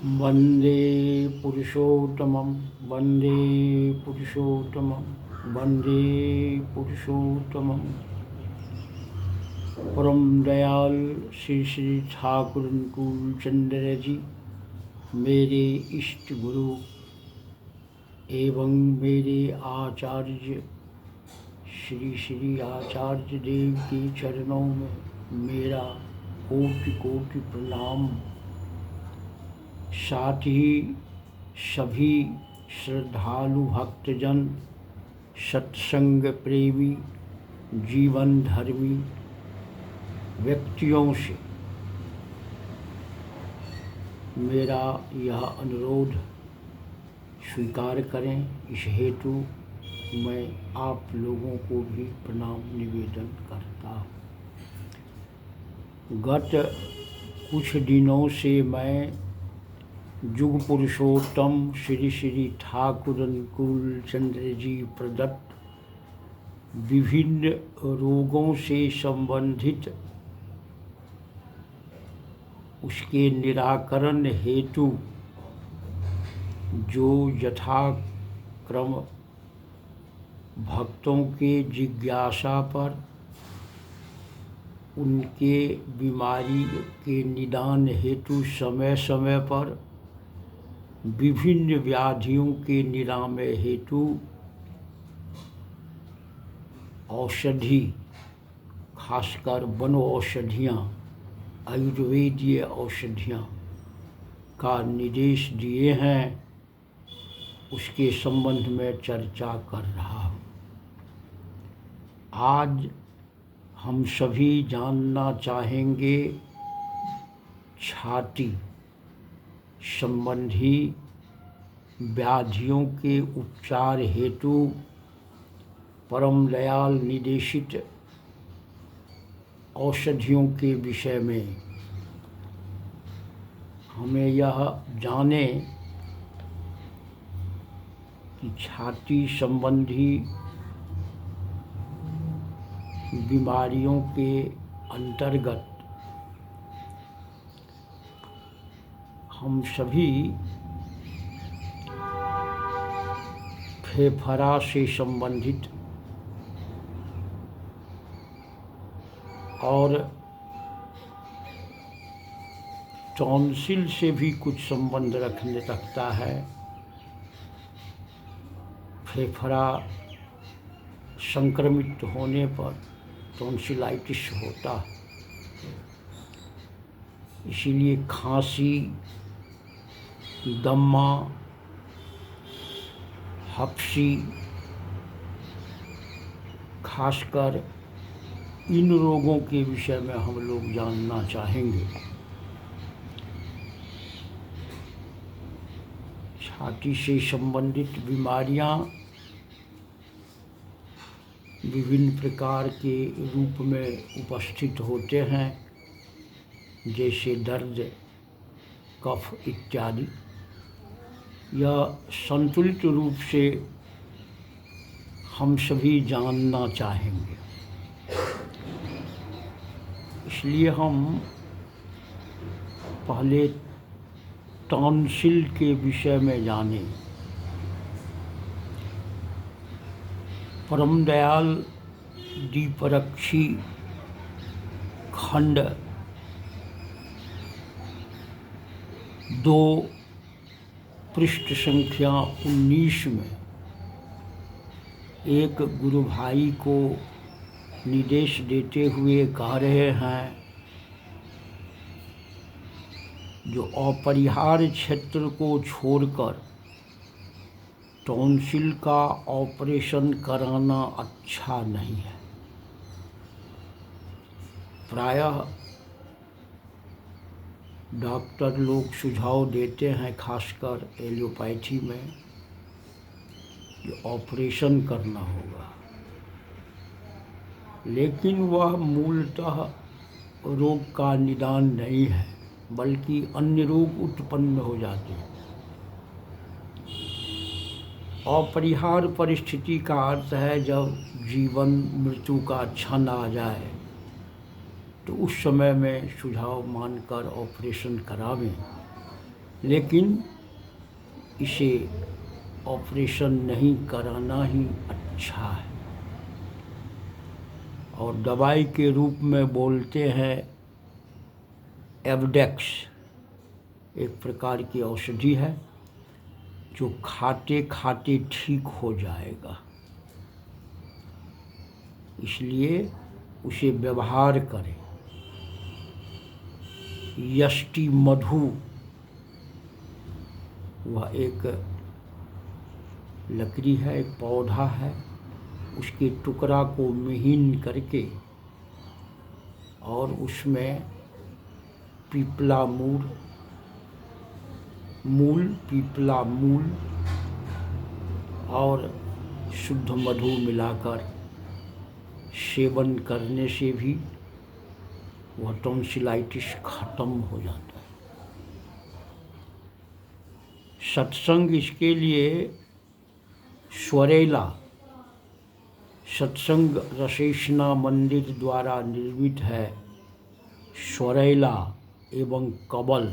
वन्दे पुरुषोत्तमं वन्दे पुरुषोत्तमं वन्दे पुरुषोत्तमं। परम दयाल श्री श्री ठाकुर अनुकूल चंद्र जी, मेरे इष्ट गुरु एवं मेरे आचार्य श्री श्री आचार्य देव के चरणों में मेरा कोटि कोटि प्रणाम। साथ ही सभी श्रद्धालु भक्तजन, सत्संग प्रेमी, जीवन धर्मी व्यक्तियों से मेरा यह अनुरोध स्वीकार करें। इस हेतु मैं आप लोगों को भी प्रणाम निवेदन करता हूँ। गत कुछ दिनों से मैं युग पुरुषोत्तम श्री श्री ठाकुर अनुकूल चंद्र जी प्रदत्त विभिन्न रोगों से संबंधित उसके निराकरण हेतु जो यथाक्रम भक्तों के जिज्ञासा पर उनके बीमारी के निदान हेतु समय समय पर विभिन्न व्याधियों के निरामय हेतु औषधि, खासकर वन औषधियाँ, आयुर्वेदीय औषधियाँ का निर्देश दिए हैं, उसके संबंध में चर्चा कर रहा हूँ। आज हम सभी जानना चाहेंगे छाती संबंधी व्याधियों के उपचार हेतु परम दयाल निर्देशित औषधियों के विषय में। हमें यह जाने कि छाती संबंधी बीमारियों के अंतर्गत हम सभी फेफड़ा से संबंधित और टॉन्सिल से भी कुछ संबंध रखता है। फेफड़ा संक्रमित होने पर टॉन्सिलाइटिस होता है, इसीलिए खांसी, दम्मा, हफ्सी, खासकर इन रोगों के विषय में हम लोग जानना चाहेंगे। छाती से संबंधित बीमारियां विभिन्न प्रकार के रूप में उपस्थित होते हैं, जैसे दर्द, कफ इत्यादि। यह संतुलित रूप से हम सभी जानना चाहेंगे, इसलिए हम पहले टॉन्सिल के विषय में जानें। परम दयाल दीपरक्षी खंड 2 पृष्ठ संख्या 19 में एक गुरु भाई को निर्देश देते हुए कह रहे हैं, जो अपरिहार्य क्षेत्र को छोड़कर टॉन्सिल का ऑपरेशन कराना अच्छा नहीं है। प्रायः डॉक्टर लोग सुझाव देते हैं, खासकर एलोपैथी में, कि ऑपरेशन करना होगा, लेकिन वह मूलतः रोग का निदान नहीं है, बल्कि अन्य रोग उत्पन्न हो जाते हैं। अपरिहार्य परिस्थिति का अर्थ है जब जीवन मृत्यु का क्षण आ जाए तो उस समय में सुझाव मानकर ऑपरेशन करावें, लेकिन इसे ऑपरेशन नहीं कराना ही अच्छा है। और दवाई के रूप में बोलते हैं एवडेक्स, एक प्रकार की औषधि है जो खाते खाते ठीक हो जाएगा, इसलिए उसे व्यवहार करें। यष्टि मधु, वह एक लकड़ी है, एक पौधा है, उसके टुकड़ा को महीन करके और उसमें पीपला पीपला मूल और शुद्ध मधु मिलाकर सेवन करने से भी वह टॉन्सिलाइटिस खत्म हो जाता है। सत्संग इसके लिए स्वरेला सत्संग रसेशना मंदिर द्वारा निर्मित है। स्वरेला एवं कबल,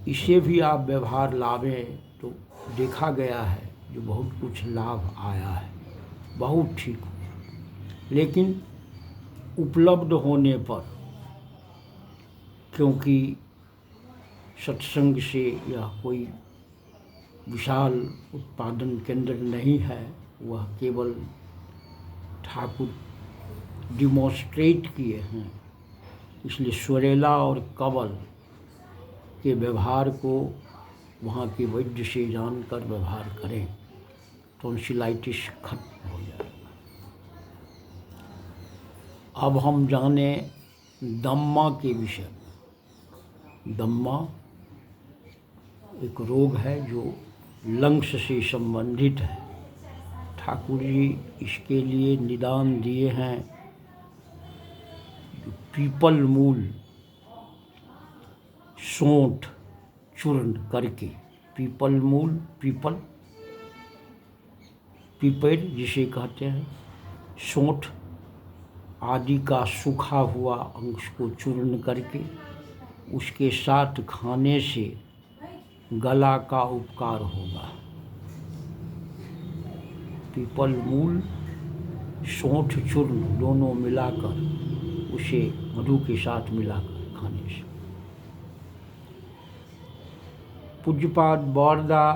इसे भी आप व्यवहार लावें तो देखा गया है जो बहुत कुछ लाभ आया है, बहुत ठीक हो। लेकिन उपलब्ध होने पर, क्योंकि सत्संग से यह कोई विशाल उत्पादन केंद्र नहीं है, वह केवल ठाकुर डिमॉन्स्ट्रेट किए हैं, इसलिए स्वरेला और कबल के व्यवहार को वहाँ के वैद्य से जानकर व्यवहार करें, टॉन्सिलाइटिस खत्म हो जाए। अब हम जाने दम्मा के विषय में। दम्मा एक रोग है जो लंग्स से संबंधित है। ठाकुर जी इसके लिए निदान दिए हैं, पीपल मूल सोंठ चूर्ण करके, पीपल मूल, पीपल जिसे कहते हैं, सोंठ आदि का सूखा हुआ अंश को चूर्ण करके उसके साथ खाने से गला का उपकार होगा। पीपल मूल सोंठ चूर्ण दोनों मिलाकर उसे मधु के साथ मिलाकर खाने से। पूज्यपाद बौरदा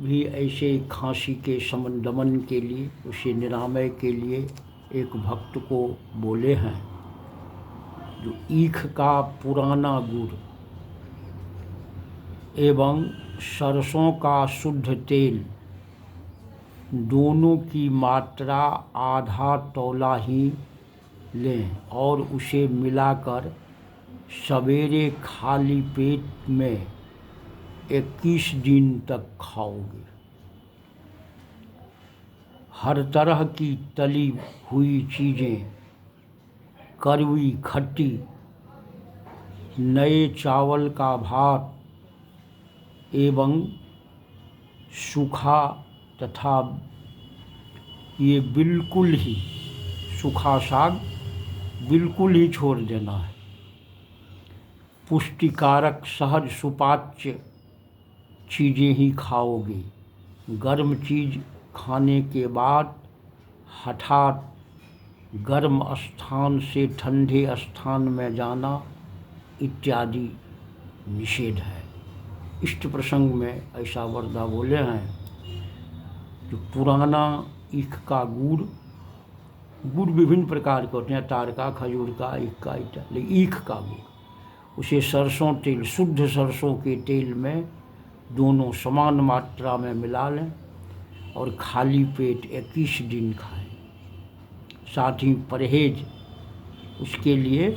भी ऐसे खांसी के दमन के लिए, उसे निरामय के लिए एक भक्त को बोले हैं जो ईख का पुराना गुड़ एवं सरसों का शुद्ध तेल दोनों की मात्रा आधा तौला ही लें और उसे मिलाकर सवेरे खाली पेट में 21 दिन तक खाओगे। हर तरह की तली हुई चीज़ें, कड़वी खट्टी, नए चावल का भात एवं सूखा तथा ये बिल्कुल ही सूखा साग बिल्कुल ही छोड़ देना है। पुष्टिकारक सहज सुपाच्य चीज़ें ही खाओगे। गर्म चीज़ खाने के बाद हठात गर्म स्थान से ठंडे स्थान में जाना इत्यादि निषेध है। इष्ट प्रसंग में ऐसा वरदा बोले हैं कि पुराना ईख का गुड़ विभिन्न प्रकार के होते हैं, तार का, खजूर का, ईख का इत्यादि। ईख का गुड़, उसे सरसों तेल, शुद्ध सरसों के तेल में दोनों समान मात्रा में मिला लें और खाली पेट 21 दिन खाएं। साथ ही परहेज, उसके लिए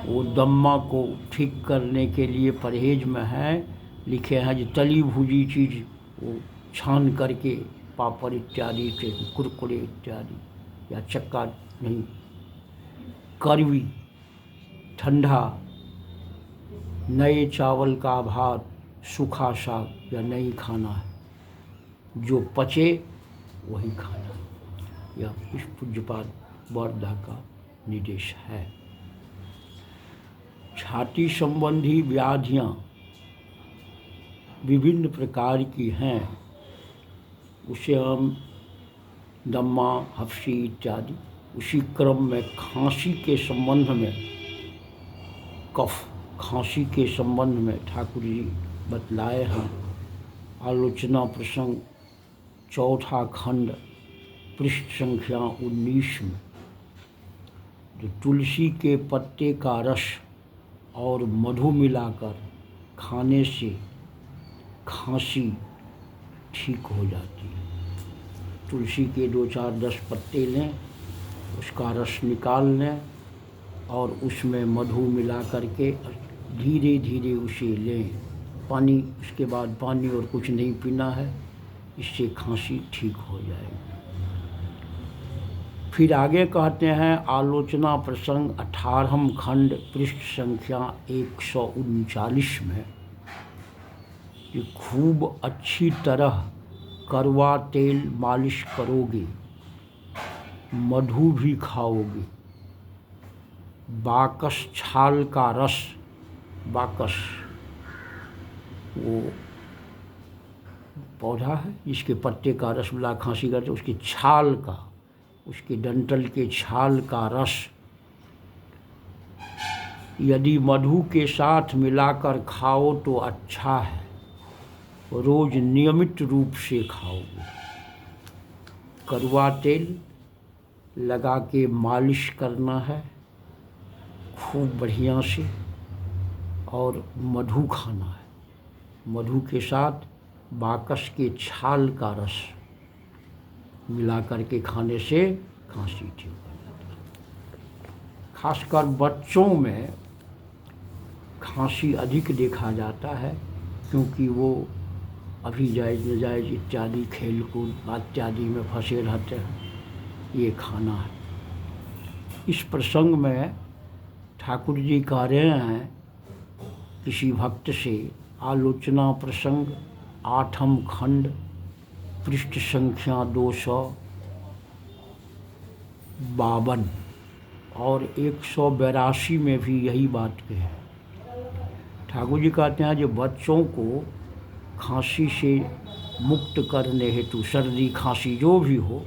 वो दम्मा को ठीक करने के लिए परहेज में है, लिखे हैं जो तली भुजी चीज़ वो छान करके पापड़ इत्यादि से, कुरकुरे इत्यादि, या चक्का नहीं, कड़वी, ठंडा, नए चावल का भात, सूखा साग या नहीं खाना है, जो पचे वही खाना है। यह इस पूज्यपाद बौरदा का निर्देश है। छाती संबंधी व्याधियाँ विभिन्न प्रकार की हैं। उसे हम दम्मा, हफ्सी इत्यादि। उसी क्रम में खांसी के संबंध में, कफ खांसी के संबंध में ठाकुर जी बतलाए हैं। आलोचना प्रसंग 4 खंड पृष्ठ संख्या 19 में जो तुलसी के पत्ते का रस और मधु मिलाकर खाने से खांसी ठीक हो जाती है। तुलसी के 2-4-10 पत्ते लें, उसका रस निकाल लें और उसमें मधु मिला करके धीरे धीरे उसे लें। पानी, उसके बाद पानी और कुछ नहीं पीना है, इससे खांसी ठीक हो जाएगी। फिर आगे कहते हैं आलोचना प्रसंग 18 खंड पृष्ठ संख्या 139 में कि खूब अच्छी तरह करवा तेल मालिश करोगे, मधु भी खाओगे, बाकस छाल का रस, बाकस वो पौधा है जिसके पत्ते का रस मिला खांसी करते, उसकी छाल का, उसके डंठल के छाल का रस यदि मधु के साथ मिलाकर खाओ तो अच्छा है। रोज नियमित रूप से खाओगे। करवा तेल लगा के मालिश करना है खूब बढ़िया से, और मधु खाना है। मधु के साथ बाकस के छाल का रस मिला करके खाने से खांसी ठीक हो जाती है। खासकर बच्चों में खांसी अधिक देखा जाता है क्योंकि वो अभी जायज़ नाजायज़ इत्यादि खेल कूद इत्यादि में फंसे रहते हैं। ये खाना है। इस प्रसंग में ठाकुर जी कह रहे हैं किसी भक्त से, आलोचना प्रसंग 8 खंड पृष्ठ संख्या 252 और 182 में भी यही बात कही। ठाकुर जी कहते हैं जो बच्चों को खांसी से मुक्त करने हेतु, सर्दी खांसी जो भी हो,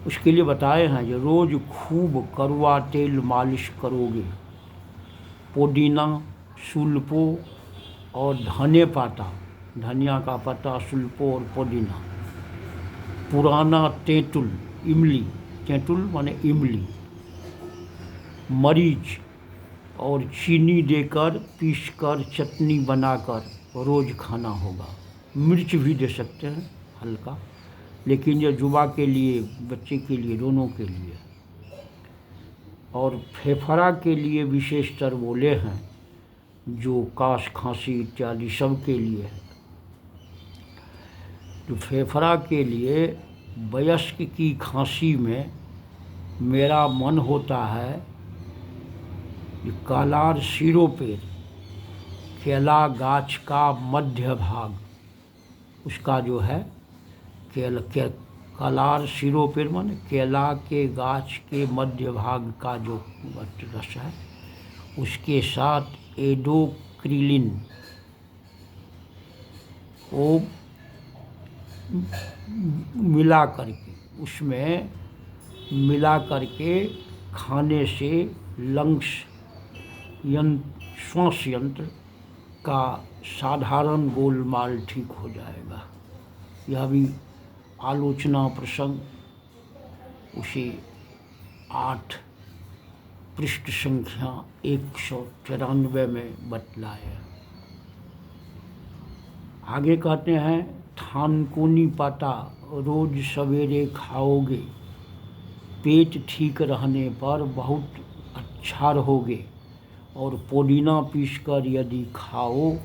उसके लिए बताए हैं जो रोज़ खूब करवा तेल मालिश करोगे, पुदीना, सुल्पो और धने पाता, धनिया का पत्ता, सुल्पो और पुदीना, पुराना तेंतुल, इमली, तेंतुल माने इमली, मरीच और चीनी देकर पीसकर चटनी बनाकर रोज़ खाना होगा। मिर्च भी दे सकते हैं हल्का, लेकिन ये जुबा के लिए, बच्चे के लिए, दोनों के लिए। और फेफड़ा के लिए विशेषतर बोले हैं जो काश खांसी इत्यादि सब के लिए है। तो फेफड़ा के लिए वयस्क की खांसी में मेरा मन होता है कि कालार सिरोपेर, केला गाछ का मध्य भाग, उसका जो है कलार सिरोपेर माने केला के गाछ के मध्य भाग का जो रस है, उसके साथ एडोक्रिलिन वो मिला करके, उसमें मिला करके खाने से लंग्स श्वास यंत्र का साधारण गोलमाल ठीक हो जाएगा। यह भी आलोचना प्रसंग उसे 8 पृष्ठ संख्या 194 में बतलाया। आगे कहते हैं थानकुनी पाता रोज सवेरे खाओगे, पेट ठीक रहने पर बहुत अच्छा रहोगे, और पुदीना पीसकर यदि खाओ,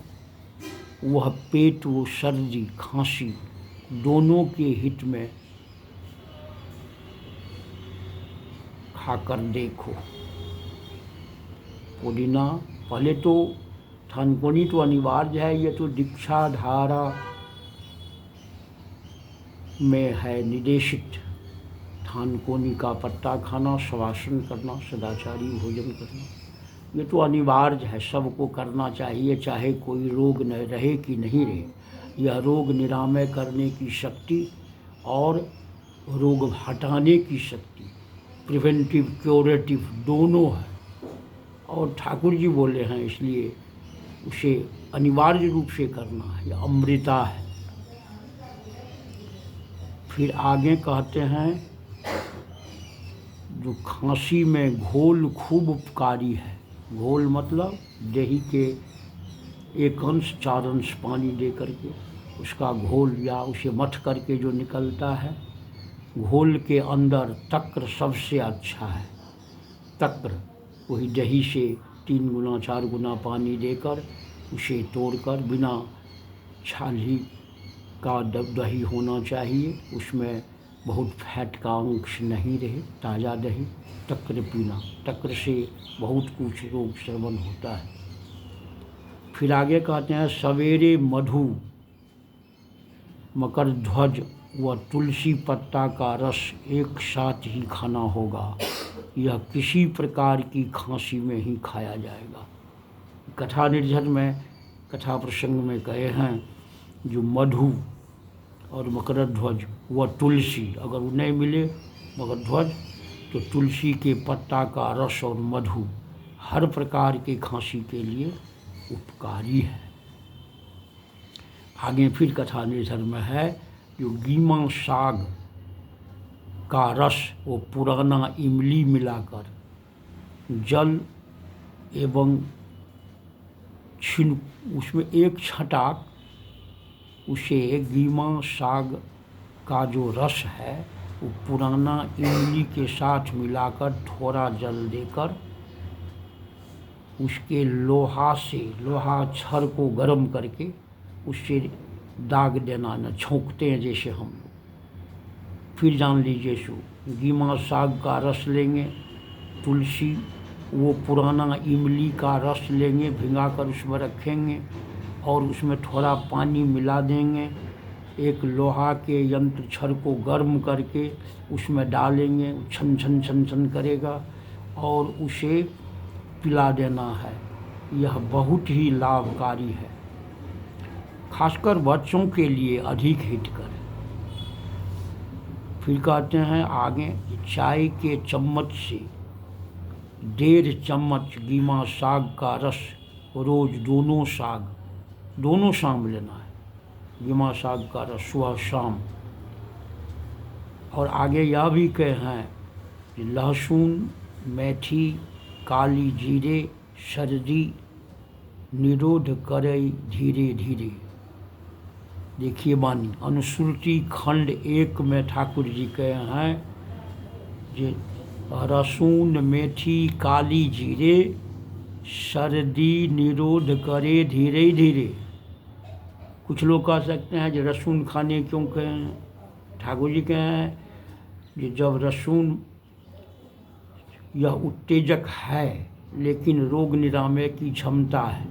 वह पेट व सर्दी खांसी दोनों के हित में खाकर देखो। पुदीना पहले तो थानकुनी तो अनिवार्य है, ये तो दीक्षा धारा में है निर्देशित। थानकुनी का पत्ता खाना, शवासन करना, सदाचारी भोजन करना, ये तो अनिवार्य है, सबको करना चाहिए, चाहे कोई रोग न रहे कि नहीं रहे। यह रोग निरामय करने की शक्ति और रोग हटाने की शक्ति, प्रिवेंटिव क्योरेटिव दोनों है। और ठाकुर जी बोले हैं, इसलिए उसे अनिवार्य रूप से करना है, यह अमृता है। फिर आगे कहते हैं, जो खांसी में घोल खूब उपकारी है। घोल मतलब दही के 1 अंश 4 अंश पानी दे करके उसका घोल या उसे मथ करके जो निकलता है, घोल के अंदर तक्र सबसे अच्छा है। तक्र वही दही से 3 गुना 4 गुना पानी देकर उसे तोड़कर, बिना छाली का दही होना चाहिए, उसमें बहुत फैट का अंश नहीं रहे, ताज़ा दही, तक्र पीना। तक्र से बहुत कुछ रोग श्रवण होता है। फिर आगे कहते हैं, सवेरे मधु, मकर ध्वज व तुलसी पत्ता का रस एक साथ ही खाना होगा। यह किसी प्रकार की खांसी में ही खाया जाएगा। कथा निर्झर में, कथा प्रसंग में कहे हैं, जो मधु और मकर ध्वज व तुलसी, अगर वो नहीं मिले मकर ध्वज, तो तुलसी के पत्ता का रस और मधु हर प्रकार के खांसी के लिए उपकारी है। आगे फिर कथा निर्झर में है, जो गीमा साग का रस वो पुराना इमली मिलाकर जल एवं उसमें 1 छटाक उसे गीमा साग का जो रस है वो पुराना इमली के साथ मिलाकर थोड़ा जल देकर उसके लोहा छर को गर्म करके उससे दाग देना, न छोंकते हैं जैसे हम लोग। फिर जान लीजिए, सो गीमा साग का रस लेंगे, तुलसी वो पुराना इमली का रस लेंगे, भिंगाकर उसमें रखेंगे और उसमें थोड़ा पानी मिला देंगे, एक लोहा के यंत्र छड़ को गर्म करके उसमें डालेंगे, छन छन छन छन करेगा और उसे पिला देना है। यह बहुत ही लाभकारी है, खासकर बच्चों के लिए अधिक हितकर। फिर कहते हैं आगे, चाय के चम्मच से 1.5 चम्मच गीमा साग का रस रोज दोनों शाम लेना है। गीमा साग का रस सुबह शाम। और आगे यह भी कहे हैं कि लहसुन, मेथी, काली जीरे सर्दी निरोध करे धीरे धीरे। देखिए वाणी, अनुश्रुति खंड 1 में ठाकुर जी कहे हैं कि लहसुन, मेथी, काली जीरे सर्दी निरोध करे धीरे धीरे। कुछ लोग कह सकते हैं कि लहसुन खाने क्यों कहे हैं? ठाकुर जी कहे हैं कि जब लहसुन यह उत्तेजक है लेकिन रोग निरामय की क्षमता है,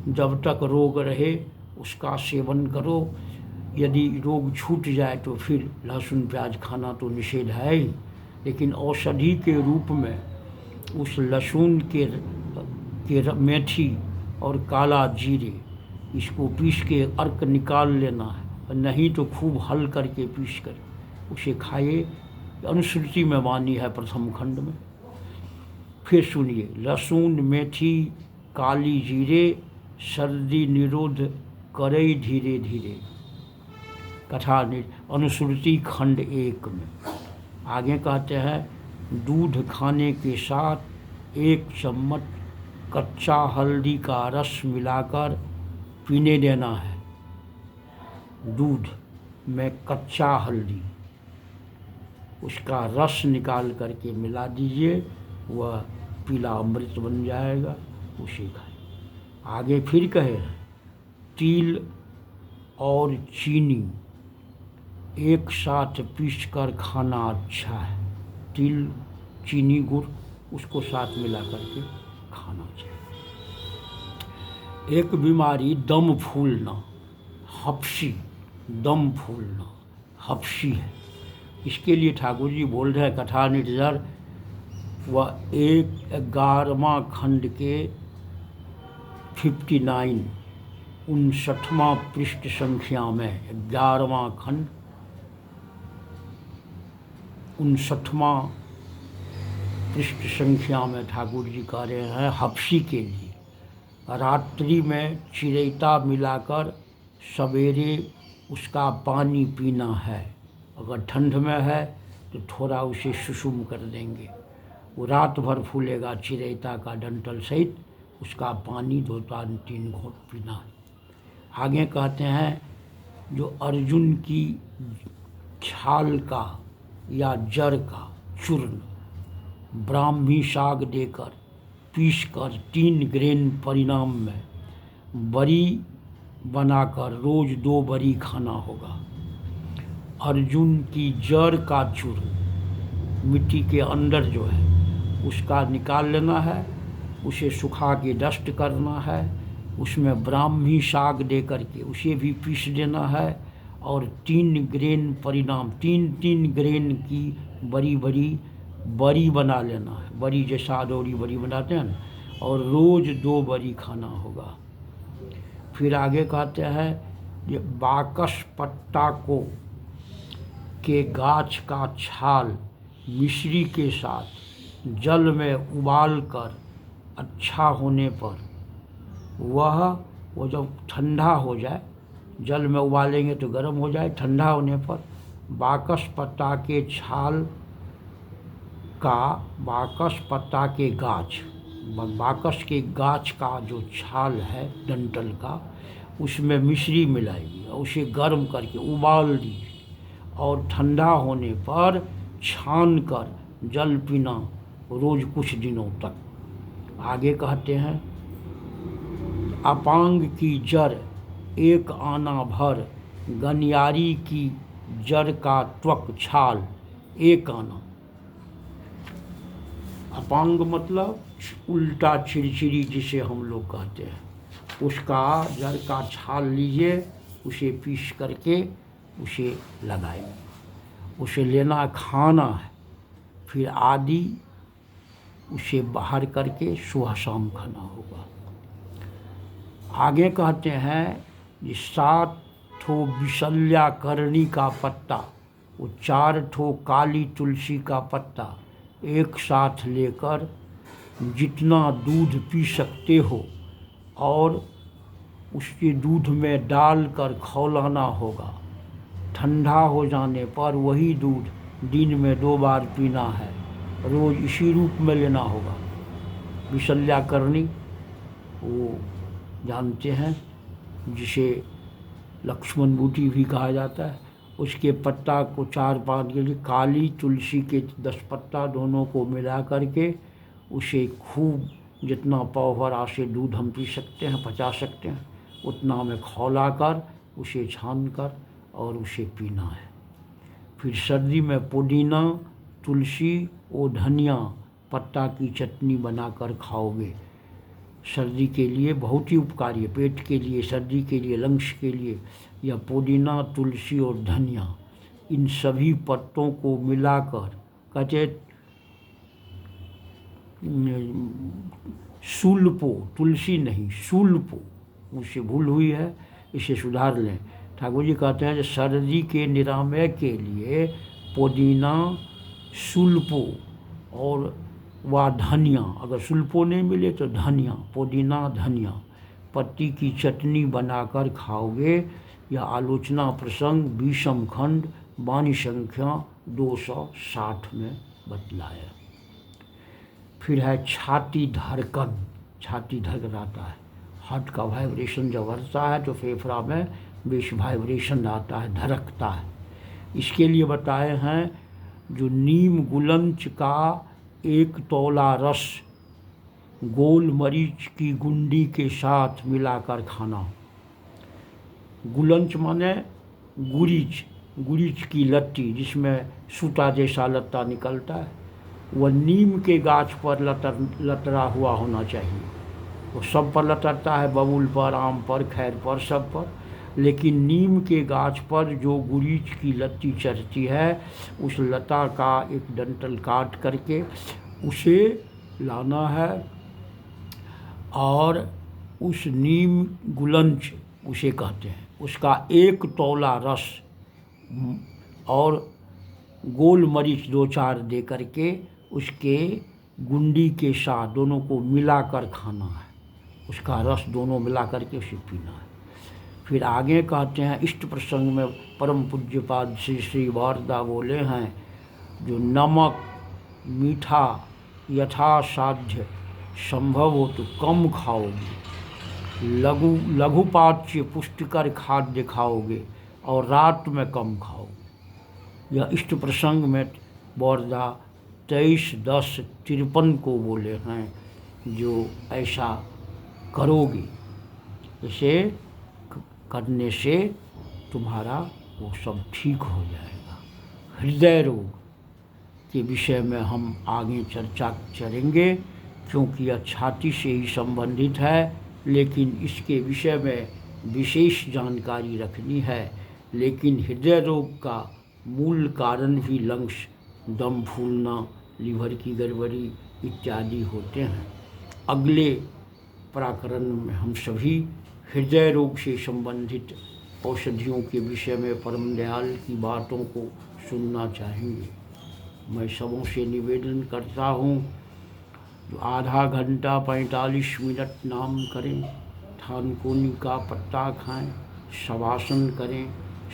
जब तक रोग रहे उसका सेवन करो, यदि रोग छूट जाए तो फिर लहसुन प्याज खाना तो निषेध है ही, लेकिन औषधि के रूप में उस लहसुन के मेथी और काला जीरे इसको पीस के अर्क निकाल लेना है, नहीं तो खूब हल करके पीस कर उसे खाइए। अनुश्रुति में वाणी है प्रथम खंड में। फिर सुनिए, लहसुन, मेथी, काली जीरे सर्दी निरोध करे धीरे धीरे। कथा अनुश्रुति खंड 1 में। आगे कहते हैं, दूध खाने के साथ 1 चम्मच कच्चा हल्दी का रस मिलाकर पीने देना है। दूध में कच्चा हल्दी, उसका रस निकाल करके मिला दीजिए, वह पीला अमृत बन जाएगा, उसे खाएं। आगे फिर कहे, तिल और चीनी एक साथ पीस कर खाना अच्छा है। तिल, चीनी, गुड़ उसको साथ मिला करके खाना चाहिए। एक बीमारी दम फूलना, हफ्सी, दम फूलना हफ्सी है। इसके लिए ठाकुर जी बोल रहे हैं कथा निर्झर वह 11वां खंड के 59 59वां पृष्ठ संख्या में 11वां खंड 59वां पृष्ठ संख्या में ठाकुर जी कह रहे हैं हफ्सी के लिए रात्रि में चिरैता मिलाकर सवेरे उसका पानी पीना है। अगर ठंड में है तो थोड़ा उसे सुसुम कर देंगे, वो रात भर फूलेगा। चिरैता का डंठल सहित उसका पानी 2-3 घूंट पीना है। आगे कहते हैं जो अर्जुन की छाल का या जड़ का चूर्ण ब्राह्मी शाक देकर पीसकर 3 ग्रेन परिणाम में बरी बनाकर रोज 2 बरी खाना होगा। अर्जुन की जड़ का चूर्ण मिट्टी के अंदर जो है उसका निकाल लेना है, उसे सुखा के डस्ट करना है, उसमें ब्राह्मी शाक दे करके उसे भी पीस देना है और 3 ग्रेन परिणाम 3-3 ग्रेन की बरी बना लेना है। बरी जैसा अदौरी बरी बनाते हैं ना, और रोज़ 2 बरी खाना होगा। फिर आगे कहते हैं ये बाकस पत्ता को के गाछ का छाल मिश्री के साथ जल में उबाल कर अच्छा होने पर वो जब ठंडा हो जाए, जल में उबालेंगे तो गर्म हो जाए, ठंडा होने पर बाकस पत्ता के छाल का बाकस पत्ता के गाछ बाकस के गाछ का जो छाल है डंठल का, उसमें मिश्री मिलाइए और उसे गर्म करके उबाल दीजिए और ठंडा होने पर छान कर जल पीना रोज़ कुछ दिनों तक। आगे कहते हैं अपांग की जड़ 1 आना भर, गनियारी की जड़ का त्वक छाल 1 आना। अपांग मतलब उल्टा चिड़चिड़ी जिसे हम लोग कहते हैं, उसका जड़ का छाल लीजिए, उसे पीस करके उसे लगाइए, उसे लेना खाना है। फिर आदि उसे बाहर करके सुबह शाम खाना होगा। आगे कहते हैं ये 7 ठो बिशल्या करनी का पत्ता, वो 4 ठो काली तुलसी का पत्ता एक साथ लेकर जितना दूध पी सकते हो और उसके दूध में डालकर खौलाना होगा। ठंडा हो जाने पर वही दूध दिन में 2 बार पीना है, रोज़ इसी रूप में लेना होगा। बिशल्या करनी वो जानते हैं, जिसे लक्ष्मण बूटी भी कहा जाता है। उसके पत्ता को 4-5 के लिए काली तुलसी के 10 पत्ता दोनों को मिला करके उसे खूब जितना पाव भर से दूध हम पी सकते हैं, पचा सकते हैं, उतना में खौला कर उसे छान कर और उसे पीना है। फिर सर्दी में पुदीना, तुलसी और धनिया पत्ता की चटनी बनाकर खाओगे, सर्दी के लिए बहुत ही उपकारी है। पेट के लिए, सर्दी के लिए, लंग्स के लिए यह पुदीना, तुलसी और धनिया, इन सभी पत्तों को मिलाकर कहते सुल्पो, तुलसी नहीं सुल्पो, मुझसे भूल हुई है, इसे सुधार लें। ठाकुर जी कहते हैं कि सर्दी के निरामय के लिए पुदीना, सुल्पो और व धनिया, अगर सुल्पो नहीं मिले तो धनिया, पुदीना धनिया पत्ती की चटनी बनाकर खाओगे। यह आलोचना प्रसंग 20 खंड वाणी संख्या 260 में बतलाया। फिर है छाती धड़कन, छाती धड़कता है, हार्ट का वाइब्रेशन जब बढ़ता है तो फेफड़ा में बेस वाइब्रेशन आता है, धड़कता है। इसके लिए बताए हैं जो नीम गुलंच का 1 तोला रस गोल मरीच की गुंडी के साथ मिलाकर खाना। गुलंच माने गुरीच की लत्ती जिसमें सूता जैसा लत्ता निकलता है, वह नीम के गाछ पर लतरा हुआ होना चाहिए। वो सब पर लतरता है, बबूल पर, आम पर, खैर पर, सब पर, लेकिन नीम के गाछ पर जो गुरीच की लत्ती चढ़ती है, उस लता का एक डंठल काट करके उसे लाना है और उस नीम गुलंच उसे कहते हैं, उसका 1 तोला रस और गोल मरीच 2-4 दे करके उसके गुंडी के साथ दोनों को मिलाकर खाना है, उसका रस दोनों मिला करके उसे पीना है। फिर आगे कहते हैं इष्ट प्रसंग में परम पूज्यपाद श्री श्री वारदा बोले हैं, जो नमक मीठा यथासाध्य संभव हो तो कम खाओगे, लघुपाच्य पुष्टिकर खाद्य खाओगे और रात में कम खाओगे। यह इष्ट प्रसंग में वारदा 23/10/53 को बोले हैं, जो ऐसा करोगे, इसे करने से तुम्हारा वो सब ठीक हो जाएगा। हृदय रोग के विषय में हम आगे चर्चा करेंगे, क्योंकि यह छाती से ही संबंधित है, लेकिन इसके विषय में विशेष जानकारी रखनी है। लेकिन हृदय रोग का मूल कारण भी लंग्स, दम फूलना, लीवर की गड़बड़ी इत्यादि होते हैं। अगले प्रकरण में हम सभी हृदय रोग से संबंधित औषधियों के विषय में परम दयाल की बातों को सुनना चाहेंगे। मैं सबों से निवेदन करता हूँ, जो आधा घंटा 45 मिनट नाम करें, थानकोनी का पत्ता खाएं, शवासन करें,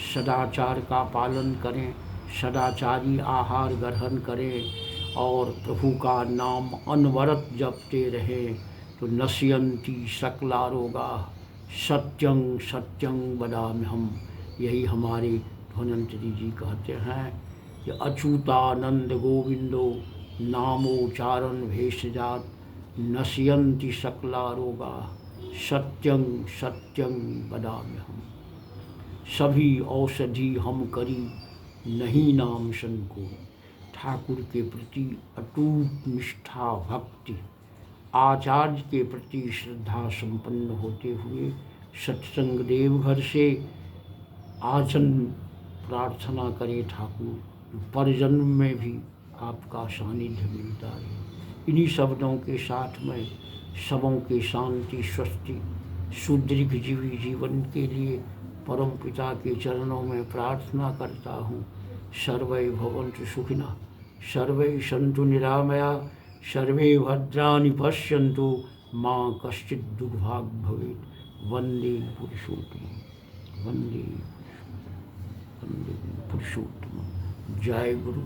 सदाचार का पालन करें, सदाचारी आहार ग्रहण करें और प्रभु का नाम अनवरत जपते रहें, तो नश्यन्ति सकला रोगा सत्यं सत्यं वदाम्यहम्। यही हमारे धन्वंतरि जी कहते हैं कि अच्युतानंद गोविंदो नामोच्चारण भेषजात नश्यन्ति सकला रोगा सत्यं सत्यं वदाम्यहम्। सभी औषधि हम करी नहीं नाम संको, ठाकुर के प्रति अटूट निष्ठा भक्ति, आचार्य के प्रति श्रद्धा संपन्न होते हुए सत्संग देवघर से आचन प्रार्थना करें ठाकुर, परजन्म में भी आपका सानिध्य मिलता है। इन्हीं शब्दों के साथ में सबों के शांति स्वस्ति सुदीर्घ जीवी जीवन के लिए परम पिता के चरणों में प्रार्थना करता हूँ। सर्वे भवन्तु सुखिनः, सर्वे सन्तु निरामया, सर्वे भद्राणि पश्यन्तु, मां कश्चित् दुर्भाग् भवेत्। वंदे पुरुषोत्तम, वंदे पुरुषोत्तम। जय गुरु।